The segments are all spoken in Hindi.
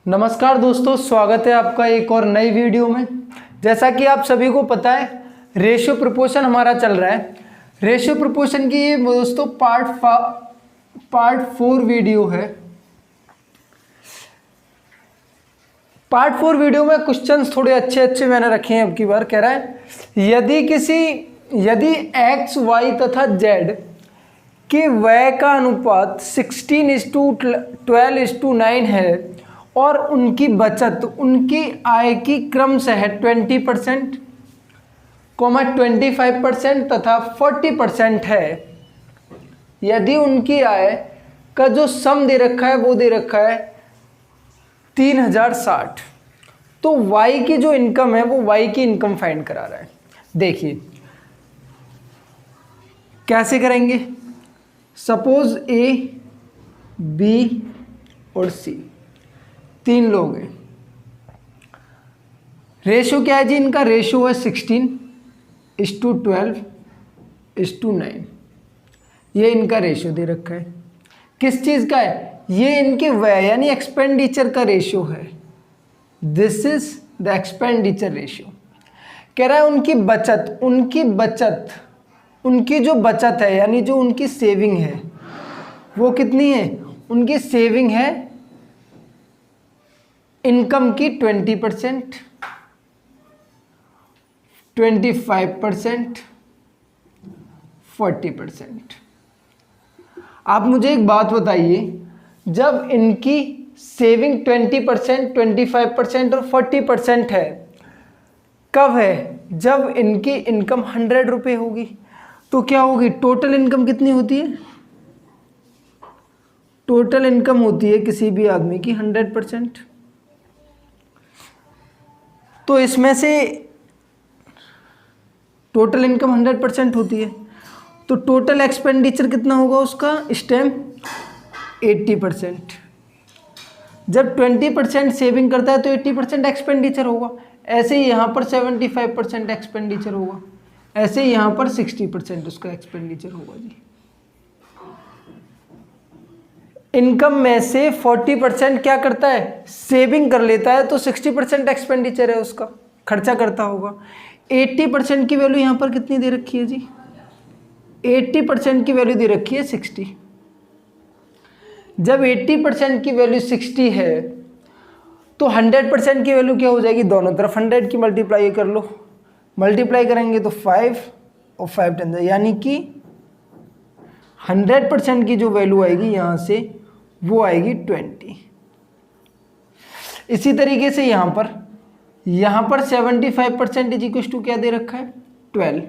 नमस्कार दोस्तों, स्वागत है आपका एक और नई वीडियो में। जैसा कि आप सभी को पता है, रेशियो प्रोपोर्शन हमारा चल रहा है। रेशियो प्रोपोर्शन की ये दोस्तों पार्ट 4 वीडियो है। पार्ट 4 वीडियो में क्वेश्चंस थोड़े अच्छे मैंने रखे हैं। अब की बार कह रहा है यदि x, y तथा z के व्यय का अनुपात 16:12:9 है और उनकी बचत उनकी आय की क्रमशः 20%, 25% तथा 40% है। यदि उनकी आय का जो सम दे रखा है वो दे रखा है 3060, तो y की जो इनकम है वो y की इनकम फाइंड करा रहा है। देखिए कैसे करेंगे। सपोज A, B और C तीन लोग हैं। रेशियो क्या है जी इनका? रेशियो है 16:12:9। ये इनका रेशियो दे रखा है। किस चीज़ का है? ये इनके व्यय यानी एक्सपेंडिचर का रेशियो है। This is the expenditure ratio. कह रहा है उनकी जो बचत है यानी जो उनकी सेविंग है वो कितनी है? उनकी सेविंग है इनकम की 20%, 25%, 40%। आप मुझे एक बात बताइए, जब इनकी सेविंग 20%, 25% और 40% है, कब है? जब इनकी इनकम 100 रुपये होगी। तो क्या होगी? टोटल इनकम कितनी होती है? टोटल इनकम होती है किसी भी आदमी की 100%। तो इसमें से टोटल इनकम 100% होती है, तो टोटल एक्सपेंडिचर कितना होगा उसका इस टाइम? 80%। जब 20% सेविंग करता है तो 80% एक्सपेंडिचर होगा। ऐसे ही यहाँ पर 75% एक्सपेंडिचर होगा। ऐसे ही यहाँ पर 60% उसका एक्सपेंडिचर होगा जी। इनकम में से 40% क्या करता है? सेविंग कर लेता है, तो 60% एक्सपेंडिचर है उसका, खर्चा करता होगा। 80% की वैल्यू यहाँ पर कितनी दे रखी है जी? 80% की वैल्यू दे रखी है 60। जब 80% की वैल्यू 60 है तो 100% की वैल्यू क्या हो जाएगी? दोनों तरफ 100 की मल्टीप्लाई कर लो। मल्टीप्लाई करेंगे तो 5 और 5 10, यानी कि 100% की जो वैल्यू आएगी यहाँ से वो आएगी 20। इसी तरीके से यहाँ पर 75% इज इक्वल टू क्या दे रखा है? 12।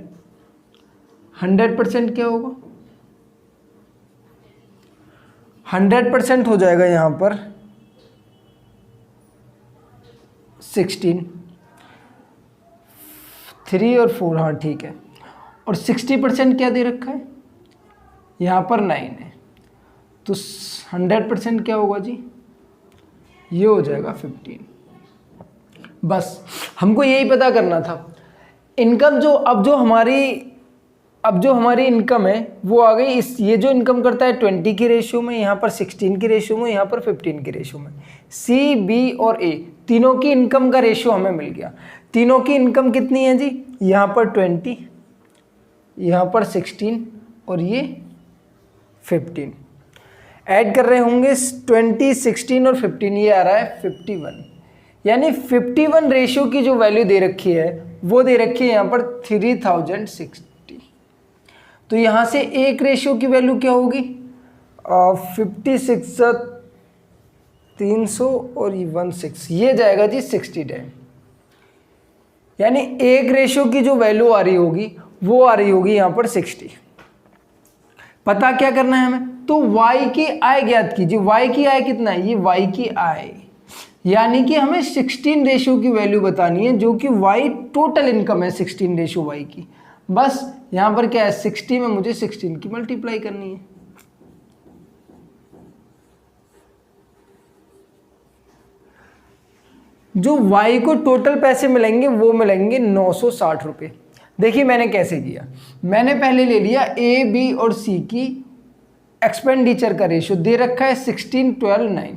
100% क्या होगा? 100% हो जाएगा यहाँ पर 16, 3 और 4, हाँ ठीक है। और 60% क्या दे रखा है? यहाँ पर 9 है, तो 100% क्या होगा जी? ये हो जाएगा 15। बस हमको यही पता करना था। इनकम अब जो हमारी इनकम है वो आ गई ये जो इनकम करता है 20 की रेशियो में, यहाँ पर 16 की रेशियो में, यहाँ पर 15 की रेशियो में। सी, बी और ए तीनों की इनकम का रेशियो हमें मिल गया। तीनों की इनकम कितनी है जी? यहाँ पर 20, यहाँ पर 16 और ये 15। ऐड कर रहे होंगे 20, 16 और 15, ये आ रहा है 51। यानी 51 रेशियो की जो वैल्यू दे रखी है वो दे रखी है यहाँ पर 3060। तो यहाँ से एक रेशियो की वैल्यू क्या होगी? 56, 300 और 16, ये जाएगा जी 60 टाइम। यानी एक रेशियो की जो वैल्यू आ रही होगी वो आ रही होगी यहाँ पर 60। पता क्या करना है हमें? तो y की आय ज्ञात कीजिए। y की आय कितना है? ये y की आय, यानी कि हमें 16 रेशियो की वैल्यू बतानी है, जो कि y टोटल इनकम है 16 रेशियो y की। बस यहाँ पर क्या है? 60 में मुझे 16 की मल्टीप्लाई करनी है। जो y को टोटल पैसे मिलेंगे वो मिलेंगे 960 रुपये। देखिए मैंने कैसे किया। मैंने पहले ले लिया ए, बी और सी की एक्सपेंडिचर का रेशियो दे रखा है 16:12:9,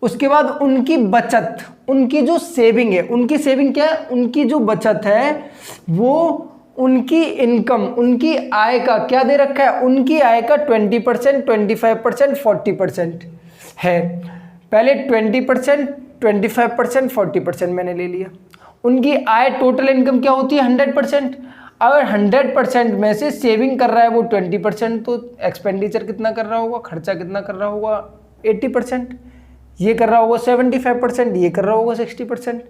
उसके बाद उनकी बचत, उनकी जो सेविंग है, उनकी सेविंग क्या है, उनकी जो बचत है वो उनकी इनकम, उनकी आय का क्या दे रखा है, उनकी आय का 20%, 25%, 40% है। पहले 20%, 25%, 40% मैंने ले लिया। उनकी आय टोटल इनकम क्या होती है 100%। अगर 100% में से सेविंग कर रहा है वो 20%, तो एक्सपेंडिचर कितना कर रहा होगा, खर्चा कितना कर रहा होगा 80%, ये कर रहा होगा 75%, ये कर रहा होगा 60%।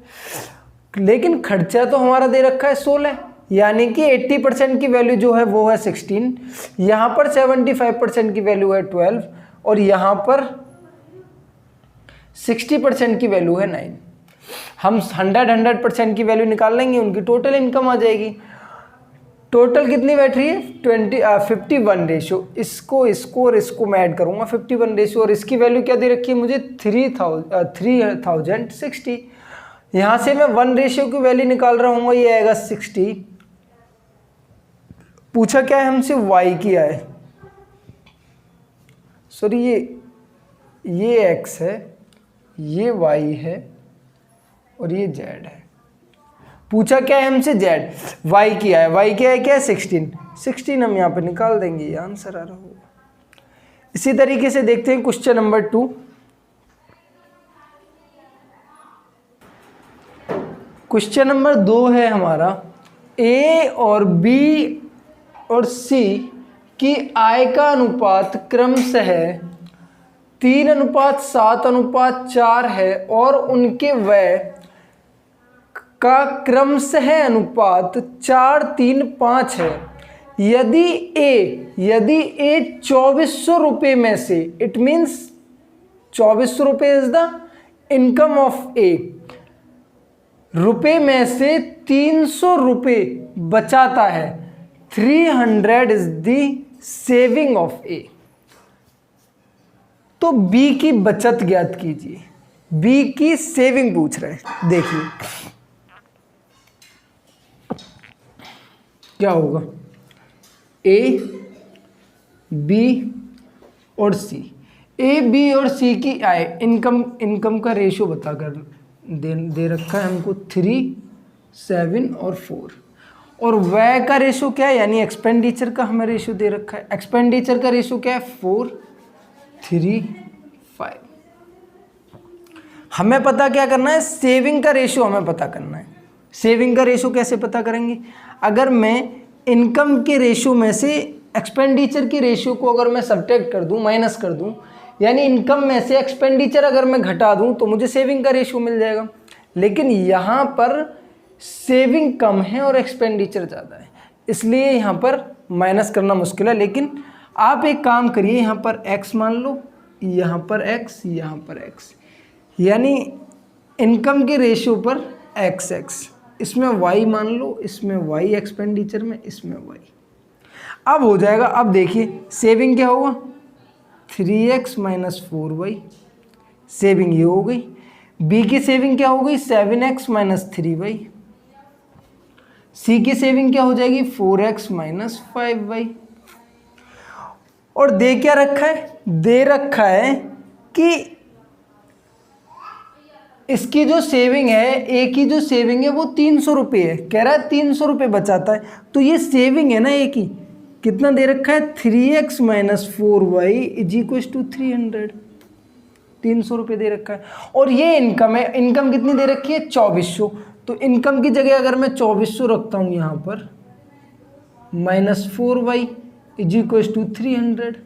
लेकिन खर्चा तो हमारा दे रखा है 16, यानी कि 80% की वैल्यू जो है वो है 16, यहाँ पर 75% की वैल्यू है 12 और यहाँ पर 60% की वैल्यू है 9। हम 100% की वैल्यू निकाल लेंगे, उनकी टोटल इनकम आ जाएगी। टोटल कितनी बैठ रही है 51 रेशियो, इसको और इसको मैं ऐड करूंगा 51 रेशियो, और इसकी वैल्यू क्या दे रखी है मुझे 3060। यहाँ से मैं 1 रेशियो की वैल्यू निकाल रहा हूँ, ये आएगा 60। पूछा क्या है हमसे, y की आय, सॉरी ये x है, ये y है और ये z है। पूछा क्या है हमसे z, y की आय, y की आय क्या है 16 हम यहाँ पे निकाल देंगे, ये आंसर आ रहा होगा। इसी तरीके से देखते हैं क्वेश्चन नंबर 2। क्वेश्चन नंबर 2 है हमारा, a और b और c की आय का अनुपात क्रमशः 3:7:4 है और उनके व्यय का क्रमशः अनुपात 4:3:5 है। यदि ए 2400 रुपये में से, इट मीन्स 2400 रुपये इज द इनकम ऑफ ए, रुपये में से 300 रुपये बचाता है, 300 इज द सेविंग ऑफ ए। तो बी की बचत ज्ञात कीजिए, बी की सेविंग पूछ रहे हैं। देखिए क्या होगा, ए बी और सी, ए बी और सी की आय, इनकम का रेशियो बताकर दे रखा है हमको 3, 7 और 4, और व्यय का रेशियो क्या है, यानी एक्सपेंडिचर का हमें रेशियो दे रखा है। एक्सपेंडिचर का रेशियो क्या है 4, 3, 5। हमें पता क्या करना है, सेविंग का रेशियो हमें पता करना है। सेविंग का रेशियो कैसे पता करेंगे, अगर मैं इनकम के रेशियो में से एक्सपेंडिचर की रेशियो को अगर मैं सब्ट्रैक्ट कर दूं, माइनस कर दूं, यानी इनकम में से एक्सपेंडिचर अगर मैं घटा दूं तो मुझे सेविंग का रेशियो मिल जाएगा। लेकिन यहाँ पर सेविंग कम है और एक्सपेंडिचर ज़्यादा है, इसलिए यहाँ पर माइनस करना मुश्किल है। लेकिन आप एक काम करिए, यहाँ पर x मान लो, यहाँ पर x, यहाँ पर x, यानी इनकम के रेशियो पर x, इसमें y मान लो, इसमें y एक्सपेंडिचर में, इसमें y। अब हो जाएगा, अब देखिए सेविंग क्या होगा 3x - 4y, सेविंग ये हो गई। b की सेविंग क्या हो गई 7x - 3y, c की सेविंग क्या हो जाएगी 4x - 5y। और दे क्या रखा है, दे रखा है कि इसकी जो सेविंग है, ए की जो सेविंग है वो 300 रुपये है, कह रहा है 300 रुपये बचाता है। तो ये सेविंग है ना ए की, कितना दे रखा है 3x - 4y = 300, 300 रुपये दे रखा है। और ये इनकम है, इनकम कितनी दे रखी है 2400। तो इनकम की जगह अगर मैं 2400 रखता हूँ यहाँ पर, -4y = 300,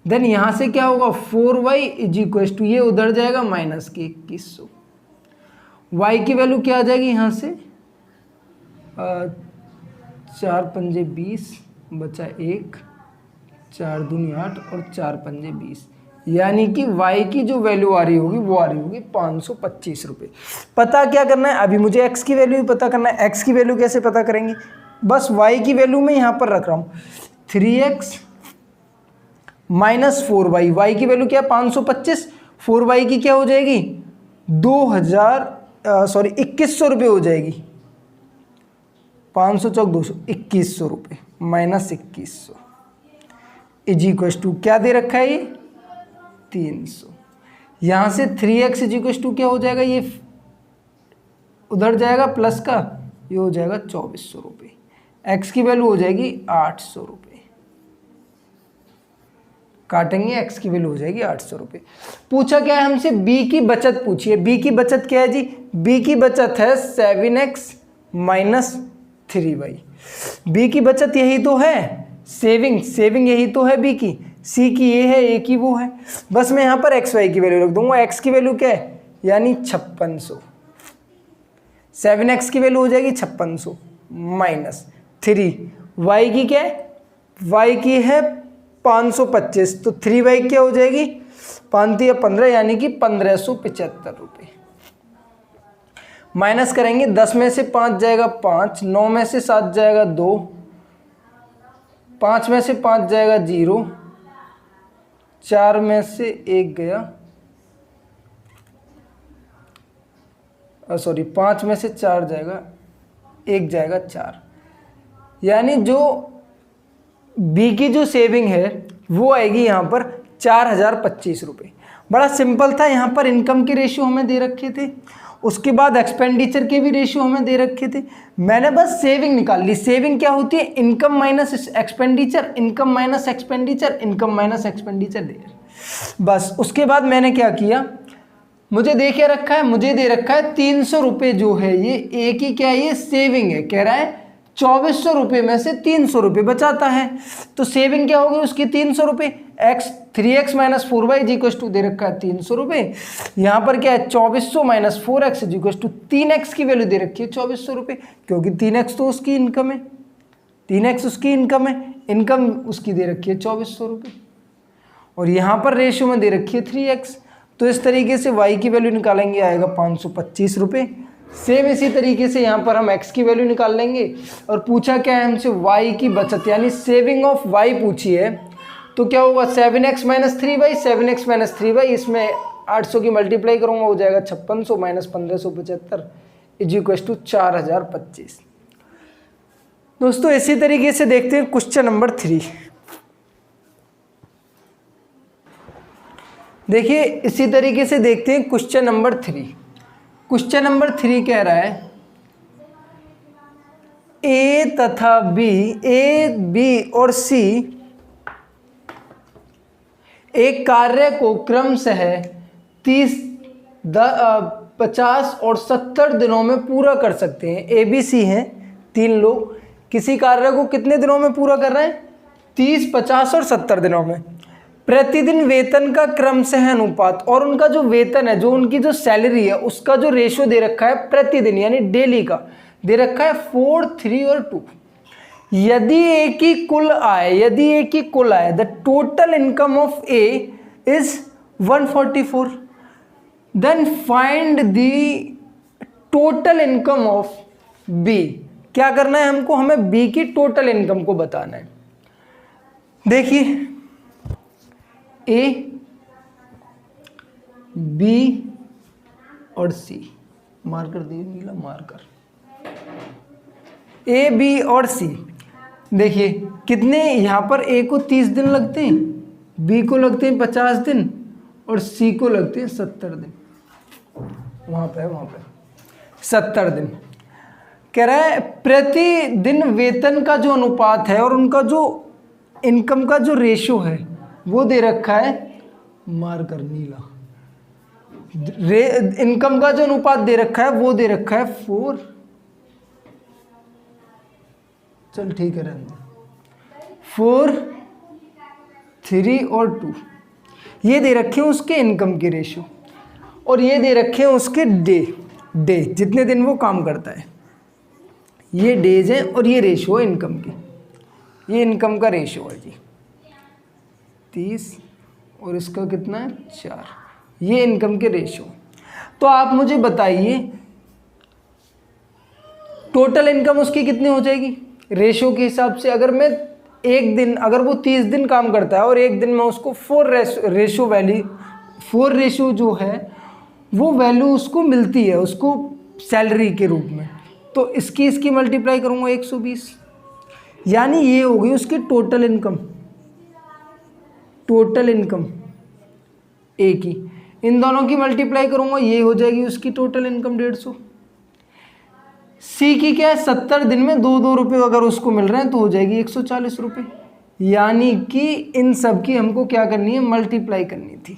देन यहाँ से क्या होगा 4y = ये उधर जाएगा -2100। y की वैल्यू क्या आ जाएगी यहाँ से 4 पंजे 20 बचा 1, 4 दूनी 8 और 4 पंजे 20, यानी कि y की जो वैल्यू आ रही होगी वो आ रही होगी 525 रुपये। पता क्या करना है, अभी मुझे x की वैल्यू भी पता करना है। x की वैल्यू कैसे पता करेंगे, बस y की वैल्यू मैं यहाँ पर रख रहा हूँ 3x - 4y, y की वैल्यू क्या 525, 4y की क्या हो जाएगी 2100 रुपये हो जाएगी, 500 चौक 200, 2100 रुपये -2100 = क्या दे रखा है ये 300। यहाँ से 3x इक्वल टू क्या हो जाएगा, ये उधर जाएगा प्लस का, ये हो जाएगा 2400 रुपये। x की वैल्यू हो जाएगी 800 रुपये, काटेंगे x की वैल्यू हो जाएगी 800 रुपये। पूछा क्या है हमसे, b की बचत पूछी है। b की बचत क्या है जी, b की बचत है 7x माइनस 3y। b की बचत यही तो है, सेविंग यही तो है b की, c की ये है, a की वो है। बस मैं यहाँ पर xy की वैल्यू रख दूंगा। x की वैल्यू क्या है, यानी 5600। 7x की वैल्यू हो जाएगी 5600 माइनस 3, y की क्या है, y की है 525, तो 3y क्या हो जाएगी, 5 या 15 यानी कि 1575 रुपये। माइनस करेंगे, 10 में से 5 जाएगा 5, 9 में से 7 जाएगा 2, 5 में से 5 जाएगा 0, 4 में से 1 गया, सॉरी 5 में से 4 जाएगा, 1 जाएगा 4, यानी जो बी की जो सेविंग है वो आएगी यहाँ पर 4025 रुपये। बड़ा सिंपल था। यहाँ पर इनकम के रेशियो हमें दे रखे थे, उसके बाद एक्सपेंडिचर के भी रेशियो हमें दे रखे थे, मैंने बस सेविंग निकाल ली। सेविंग क्या होती है, income minus expenditure, income minus expenditure, income minus expenditure दे। बस उसके बाद मैंने क्या किया, मुझे दे के रखा है, मुझे दे रखा है 300 रुपये जो है ये एक ही क्या है, ये सेविंग है। कह रहा है 2400 रुपये में से 300 रुपये बचाता है, तो सेविंग क्या होगी उसकी 300 रुपये। x 3x minus 4y equal to दे रखा है 300 रुपये। यहाँ पर क्या है 2400 minus 4x equal to 3x की वैल्यू दे रखी है 2400 रुपये, क्योंकि 3x तो उसकी इनकम है, 3x उसकी इनकम है, इनकम उसकी दे रखी है 2400 रुपये, और यहाँ पर रेशियो में दे रखी है 3x। तो इस तरीके से y की वैल्यू निकालेंगे, आएगा 525 रुपये। सेम इसी तरीके से यहाँ पर हम x की वैल्यू निकाल लेंगे। और पूछा क्या है हमसे, y की बचत यानी सेविंग ऑफ y पूछी है, तो क्या होगा 7x minus 3y, 7x minus 3y, इसमें 800 की मल्टीप्लाई करूँगा, हो जाएगा 5600 माइनस 1575 इज इक्वल टू 4025। दोस्तों इसी तरीके से देखते हैं क्वेश्चन नंबर 3। देखिए इसी तरीके से देखते हैं क्वेश्चन नंबर 3। क्वेश्चन नंबर 3 कह रहा है ए तथा बी, ए बी और सी एक कार्य को क्रमशः 30, 50 और 70 दिनों में पूरा कर सकते हैं। ए बी सी हैं 3 लोग, किसी कार्य को कितने दिनों में पूरा कर रहे हैं, 30, 50 और 70 दिनों में। प्रतिदिन वेतन का क्रमशः अनुपात, और उनका जो वेतन है, जो उनकी जो सैलरी है, उसका जो रेशियो दे रखा है प्रतिदिन यानी डेली का दे रखा है 4, 3 और 2। यदि ए की कुल आय, the total income of A is 144, then find the total income of B. क्या करना है हमको, हमें बी की टोटल इनकम को बताना है। देखिए ए, बी और सी, मार्कर दिए नीला मार्कर, ए बी और सी। देखिए कितने, यहाँ पर ए को 30 दिन लगते हैं, बी को लगते हैं 50 दिन और सी को लगते हैं 70 दिन। वहाँ पे 70 दिन। कह रहा है प्रतिदिन वेतन का जो अनुपात है और उनका जो इनकम का जो रेशियो है वो दे रखा है, मार्कर नीला, इनकम का जो अनुपात दे रखा है वो दे रखा है 4, चल ठीक है रहने दे, 4, 3 और 2। ये दे रखे हैं उसके इनकम के रेशियो, और ये दे रखे हैं उसके डे जितने दिन वो काम करता है। ये डेज हैं और ये रेशियो है इनकम की, ये इनकम का रेशियो है जी 30 और इसका कितना है 4, ये इनकम के रेशियो। तो आप मुझे बताइए टोटल इनकम उसकी कितनी हो जाएगी रेशियो के हिसाब से। अगर मैं एक दिन, अगर वो 30 दिन काम करता है और एक दिन में उसको 4 रेशियो जो है वो वैल्यू उसको मिलती है, उसको सैलरी के रूप में, तो इसकी मल्टीप्लाई करूँगा 120, यानी ये हो गई उसकी टोटल इनकम ए की। इन दोनों की मल्टीप्लाई करूंगा, ये हो जाएगी उसकी टोटल इनकम 150। सी की क्या है, 70 दिन में 2-2 रुपये अगर उसको मिल रहे हैं तो हो जाएगी 140 रुपये। यानी कि इन सब की हमको क्या करनी है, मल्टीप्लाई करनी थी।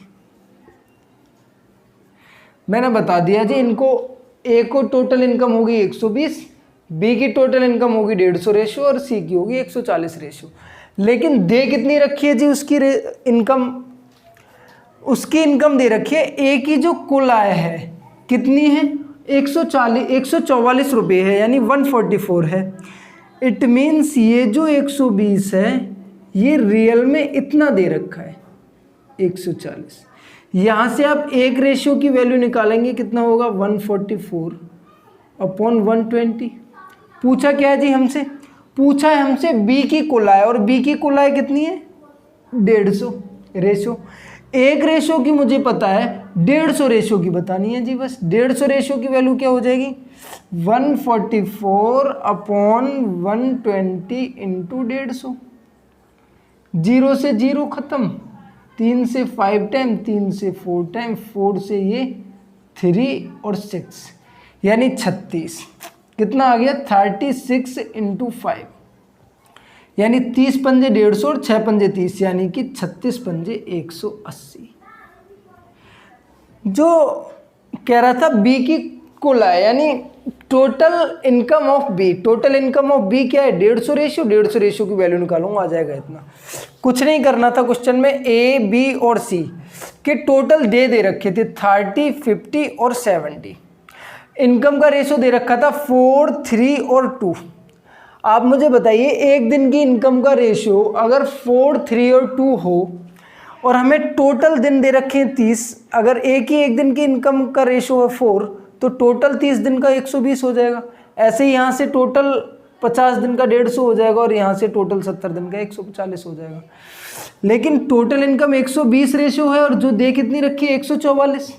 मैंने बता दिया जी इनको, ए को टोटल इनकम होगी 120, बी की टोटल इनकम होगी 150 रेशो और सी की होगी 140 रेशो। लेकिन दे कितनी रखी है जी उसकी इनकम, उसकी इनकम दे रखी है ए की जो कुल आय है कितनी है 144 रुपये है, यानी 144 है। इट मीन्स ये जो 120 है ये रियल में इतना दे रखा है 140। यहाँ से आप एक रेशियो की वैल्यू निकालेंगे, कितना होगा 144/120। पूछा क्या है जी हमसे, पूछा है हमसे बी की कुल आय, और बी की कुल आय कितनी है 150 रेशो। एक रेशो की मुझे पता है, 150 रेशो की बतानी है जी बस। 150 रेशो की वैल्यू क्या हो जाएगी 144/120 इंटू 150। 0 से 0 खत्म, 3 से 5 टाइम, 3 से 4 टाइम, 4 से ये 3 और 6 यानी 36। कितना आ गया 36 इंटू 5, यानी 30 पंजे 150 और 6 पंजे 30, यानी कि 36 पंजे 180। जो कह रहा था बी की कुल आय, यानी total income of B. Total income of B क्या है 150 रेशियो, 150 रेशियो की वैल्यू निकालूंगा, आ जाएगा इतना। कुछ नहीं करना था क्वेश्चन में, ए बी और सी के टोटल दे रखे थे 30, 50 और 70। इनकम का रेशियो दे रखा था 4, 3 और 2। आप मुझे बताइए एक दिन की इनकम का रेशियो अगर 4, 3 और 2 हो और हमें टोटल दिन दे रखे हैं 30, अगर एक ही एक दिन की इनकम का रेशियो है 4 तो टोटल 30 दिन का 120 हो जाएगा। ऐसे ही यहाँ से टोटल 50 दिन का 150 हो जाएगा और यहाँ से टोटल 70 दिन का 140 हो जाएगा। लेकिन टोटल इनकम 120 रेशियो है और जो दे कितनी रखी है 144।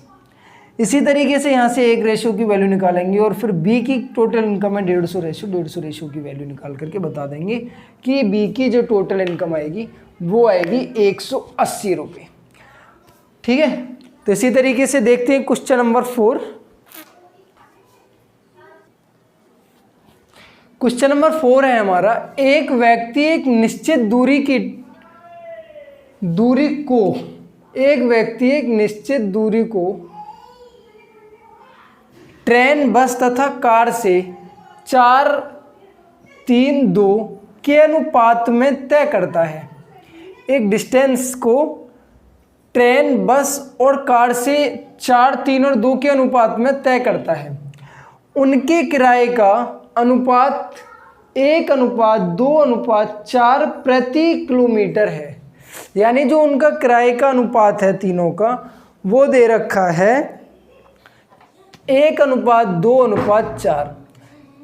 इसी तरीके से यहाँ से एक रेशियो की वैल्यू निकालेंगे और फिर बी की टोटल इनकम है 150 रेशियो, 150 रेशियो की वैल्यू निकाल करके बता देंगे कि बी की जो टोटल इनकम आएगी वो आएगी 180 रुपये। ठीक है, तो इसी तरीके से देखते हैं क्वेश्चन नंबर 4। क्वेश्चन नंबर 4 है हमारा, एक व्यक्ति एक निश्चित दूरी को ट्रेन, बस तथा कार से 4:3:2 के अनुपात में तय करता है। एक डिस्टेंस को ट्रेन, बस और कार से 4, 3 और 2 के अनुपात में तय करता है। उनके किराए का अनुपात 1:2:4 प्रति किलोमीटर है। यानी जो उनका किराए का अनुपात है तीनों का वो दे रखा है 1:2:4।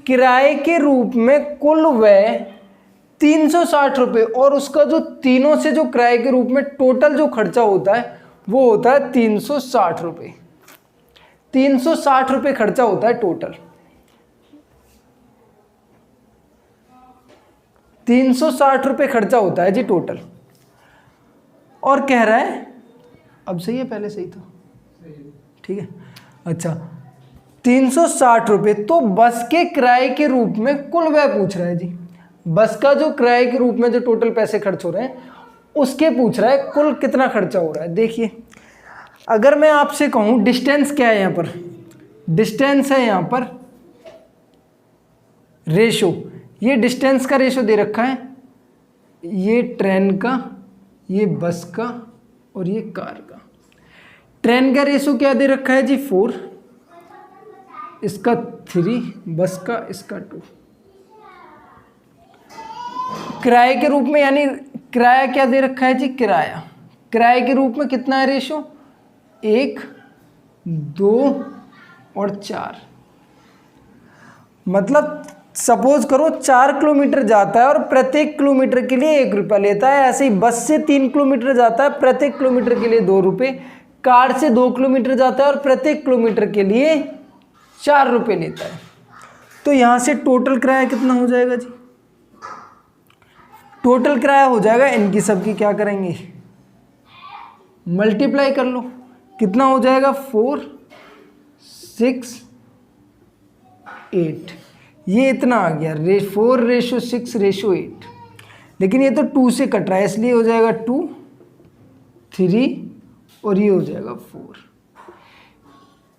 किराए के रूप में कुल व्यय 360 रुपये और उसका जो तीनों से जो किराए के रूप में टोटल जो खर्चा होता है वो होता है 360 रुपये। 360 रुपये खर्चा होता है टोटल, 360 रुपये खर्चा होता है जी टोटल। और कह रहा है, अब सही है पहले सही था, ठीक है अच्छा 360 रुपये। तो बस के किराए के रूप में कुल व्यय पूछ रहा है जी, बस का जो किराए के रूप में जो टोटल पैसे खर्च हो रहे हैं उसके पूछ रहा है कुल कितना खर्चा हो रहा है। देखिए अगर मैं आपसे कहूँ डिस्टेंस क्या है, यहाँ पर डिस्टेंस है, यहाँ पर रेशो, ये डिस्टेंस का रेशो दे रखा है, ये ट्रेन का, ये बस का और ये कार का। ट्रेन का रेशो क्या दे रखा है जी 4, इसका 3, बस का इसका 2। किराए के रूप में, यानी किराया क्या दे रखा है जी, किराया किराए के रूप में कितना है रेशो 1, 2 और 4। मतलब सपोज करो 4 किलोमीटर जाता है और प्रत्येक किलोमीटर के लिए 1 रुपया लेता है। ऐसे ही बस से 3 किलोमीटर जाता है, प्रत्येक किलोमीटर के लिए 2 रुपये। कार से 2 किलोमीटर जाता है और प्रत्येक किलोमीटर के लिए 4 रुपये लेता है। तो यहाँ से टोटल किराया कितना हो जाएगा जी, टोटल किराया हो जाएगा, इनकी सबकी क्या करेंगे मल्टीप्लाई कर लो। कितना हो जाएगा 4, 6, 8, ये इतना आ गया 4:6:8। लेकिन ये तो 2 से कट रहा है इसलिए हो जाएगा 2, 3 और ये हो जाएगा 4।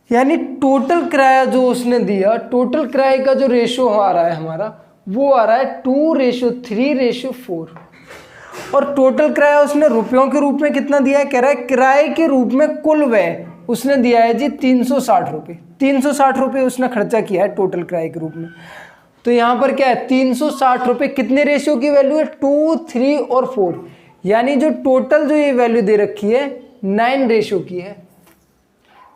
यानी टोटल किराया जो उसने दिया, टोटल किराए का जो रेशो आ रहा है हमारा, वो आ रहा है 2:3:4। और टोटल किराया उसने रुपयों के रूप में कितना दिया है, कह रहा है किराए के रूप में कुल व्यय उसने दिया है जी 360 रुपये। 360 रुपये उसने खर्चा किया है टोटल किराए के रूप में। तो यहाँ पर क्या है 360 रुपये, कितने रेशियो की वैल्यू है 2, 3 और 4। यानी जो टोटल जो ये वैल्यू दे रखी है 9 रेशियो की है।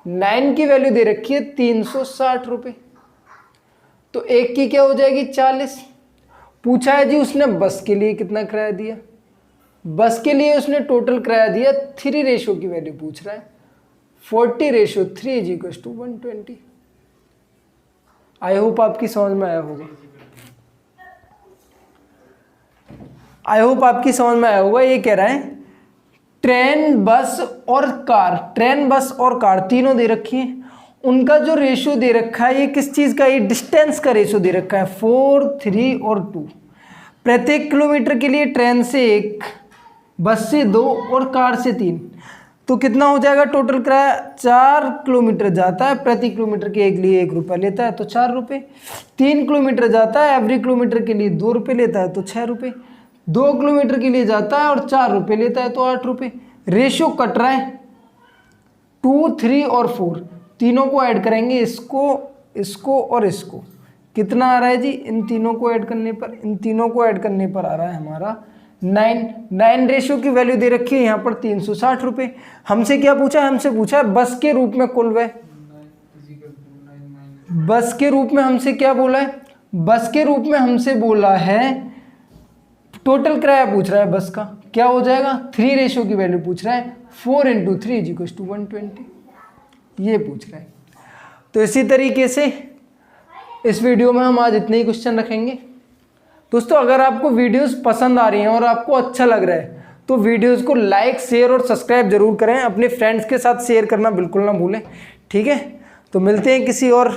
9 की वैल्यू दे रखी है 360 रुपये। तो एक की क्या हो जाएगी 40। पूछा है जी उसने बस के लिए कितना किराया दिया, बस के लिए उसने टोटल किराया दिया 3 रेशियो की वैल्यू पूछ रहा है। 40:3 = 120। आई होप आपकी समझ में आया होगा। आई होप आपकी समझ में आया होगा। ये कह रहा है ट्रेन, बस और कार, ट्रेन, बस और कार तीनों दे रखी हैं, उनका जो रेशियो दे रखा है ये किस चीज़ का, ये डिस्टेंस का रेशियो दे रखा है 4, 3 और 2। प्रत्येक किलोमीटर के लिए ट्रेन से 1, बस से 2 और कार से 3। तो कितना हो जाएगा टोटल किराया, 4 किलोमीटर जाता है, प्रति किलोमीटर के लिए 1 रुपया लेता है तो 4 रुपये। 3 किलोमीटर जाता है, एवरी किलोमीटर के लिए 2 रुपये लेता है तो 6 रुपये। 2 किलोमीटर के लिए जाता है और 4 रुपये लेता है तो 8 रुपये। रेशियो कट रहा है 2, 3 और 4, तीनों को ऐड करेंगे, इसको, इसको और इसको। कितना आ रहा है जी, इन तीनों को ऐड करने पर, इन तीनों को ऐड करने पर आ रहा है हमारा 9 रेशियो की वैल्यू दे रखी है यहाँ पर 360 रुपये। हमसे क्या पूछा है, हमसे पूछा है बस के रूप में कुल व्यय। बस के रूप में हमसे क्या बोला है, बस के रूप में हमसे बोला है टोटल किराया पूछ रहा है बस का, क्या हो जाएगा 3 रेशियो की वैल्यू पूछ रहा है, 4 × 3 = 120, ये पूछ रहा है। तो इसी तरीके से इस वीडियो में हम आज इतने ही क्वेश्चन रखेंगे। दोस्तों अगर आपको वीडियोस पसंद आ रही हैं और आपको अच्छा लग रहा है तो वीडियोस को लाइक, शेयर और सब्सक्राइब जरूर करें। अपने फ्रेंड्स के साथ शेयर करना बिल्कुल ना भूलें, ठीक है। तो मिलते हैं किसी और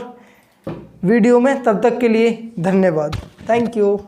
वीडियो में, तब तक के लिए धन्यवाद। Thank you.